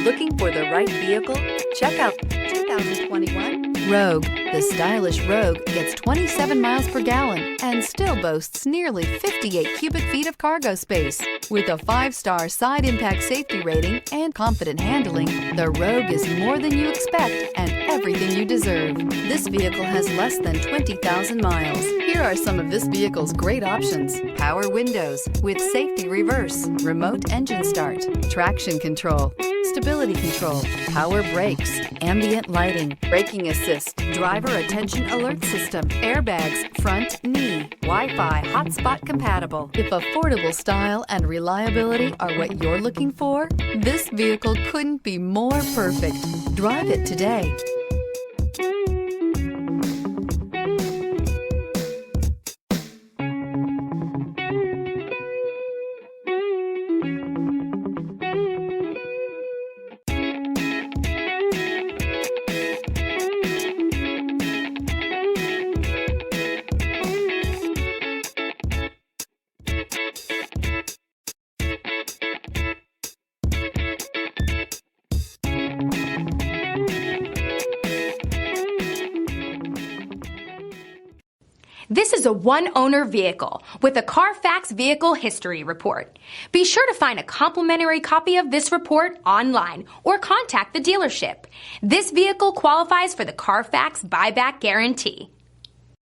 Looking for the right vehicle? Check out 2021 Rogue. The stylish Rogue gets 27 miles per gallon and still boasts nearly 58 cubic feet of cargo space. With a 5-star side impact safety rating and confident handling, the Rogue is more than you expect and everything you deserve. This vehicle has less than 20,000 miles. Here are some of this vehicle's great options: power windows with safety reverse, remote engine start, traction control, stability control, power brakes, ambient lighting, braking assist, driver attention alert system, airbags, front knee, Wi-Fi hotspot compatible. If affordable style and reliability are what you're looking for, this vehicle couldn't be more perfect. Drive it today. This is a one-owner vehicle with a Carfax Vehicle History Report. Be sure to find a complimentary copy of this report online or contact the dealership. This vehicle qualifies for the Carfax Buyback Guarantee.